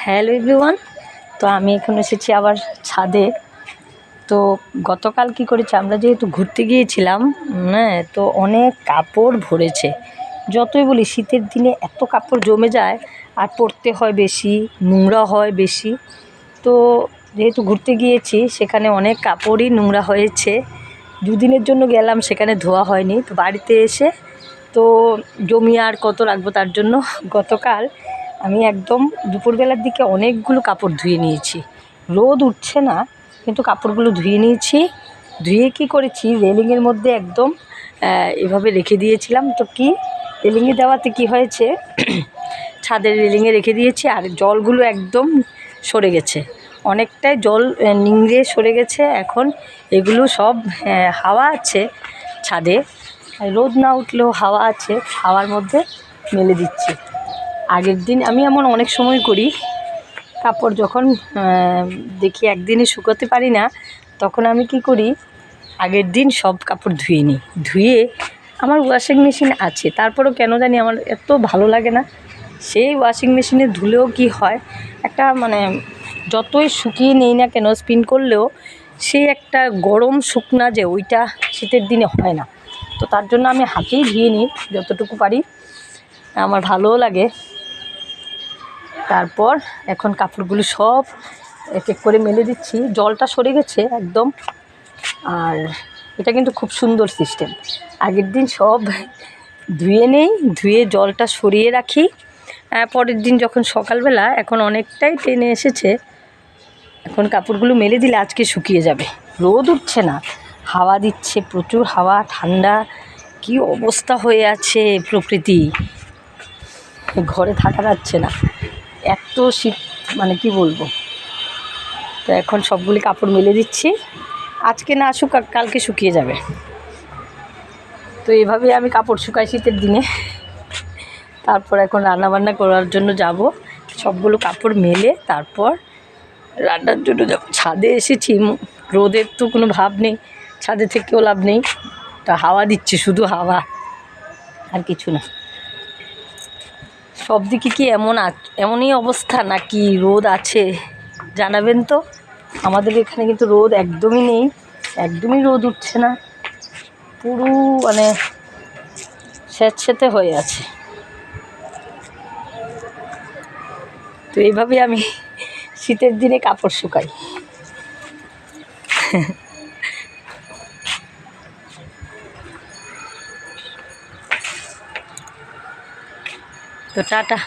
Hello everyone. তো আমি এখন এসেছি আবার ছাদে। তো গতকাল কি করেছি, আমরা যেহেতু ঘুরতে গিয়েছিলাম, হ্যাঁ, তো অনেক কাপড় ভরেছে। যতই বলি শীতের দিনে এত কাপড় জমে যায়, আর পরতে হয় বেশি, নোংরা হয় বেশি। তো যেহেতু ঘুরতে গিয়েছি, সেখানে অনেক কাপড়ই নোংরা হয়েছে। দুদিনের জন্য গেলাম, সেখানে ধোয়া হয়নি। তো বাড়িতে এসে তো জমিয়ে আর কত রাখবো, তার জন্য গতকাল আমি একদম দুপুরবেলার দিকে অনেকগুলো কাপড় ধুয়ে নিয়েছি। রোদ উঠছে না, কিন্তু কাপড়গুলো ধুয়ে নিয়েছি। ধুয়ে কী করেছি, রেলিংয়ের মধ্যে একদম এভাবে রেখে দিয়েছিলাম। তো কি রেলিংয়ে দেওয়াতে কি হয়েছে, ছাদের রেলিংয়ে রেখে দিয়েছি, আর জলগুলো একদম সরে গেছে। অনেকটাই জল নিংড়ে সরে গেছে। এখন এগুলো সব হাওয়া আছে ছাদে, রোদ না উঠলেও হাওয়া আছে, হাওয়ার মধ্যে মেলে দিচ্ছি। আগের দিন আমি এমন অনেক সময় করি, কাপড় যখন দেখি একদিনে শুকোতে পারি না, তখন আমি কি করি, আগের দিন সব কাপড় ধুয়ে নিই। ধুয়ে আমার ওয়াশিং মেশিন আছে, তারপরেও কেন জানি আমার এত ভালো লাগে না। সেই ওয়াশিং মেশিনে ধুলেও কি হয়, একটা যতই শুকিয়ে নেই না কেন, স্পিন করলেও সেই একটা গরম শুকনা যে ওইটা শীতের দিনে হয় না। তো তার জন্য আমি হাতেই ধুয়ে নিই যতটুকু পারি, আমার ভালোও লাগে। তারপর এখন কাপড়গুলো সব এক এক করে মেলে দিচ্ছি। জলটা সরে গেছে একদম, আর এটা কিন্তু খুব সুন্দর সিস্টেম। আগের দিন সব ধুয়ে নেই, ধুয়ে জলটা সরিয়ে রাখি, পরের দিন যখন সকালবেলা, এখন অনেকটাই টেনে এসেছে, এখন কাপড়গুলো মেলে দিলে আজকে শুকিয়ে যাবে। রোদ উঠছে না, হাওয়া দিচ্ছে, প্রচুর হাওয়া, ঠান্ডা, কি অবস্থা হয়ে আছে প্রকৃতি, ঘরে থাকা যাচ্ছে না, এত শীত, কি বলবো। তো এখন সবগুলি কাপড় মেলে দিচ্ছি, আজকে না শুকাক, কালকে শুকিয়ে যাবে। তো এইভাবে আমি কাপড় শুকাই শীতের দিনে। তারপর এখন রান্নাবান্না করার জন্য যাব, সবগুলো কাপড় মেলে তারপর রান্নার জন্য যাব। ছাদে এসেছি, রোদের তো কোনো ভাব নেই, ছাদে থেকেও লাভ নেই, তা হাওয়া দিচ্ছে, শুধু হাওয়া, আর কিছু না। সব দিকে কি এমনই অবস্থা, নাকি রোদ আছে জানাবেন তো। আমাদের এখানে কিন্তু রোদ একদমই নেই, একদমই রোদ উঠছে না, পুরো স্যাঁতস্যাঁতে হয়ে আছে। তো এইভাবে আমি শীতের দিনে কাপড় শুকাই। তো টাটা।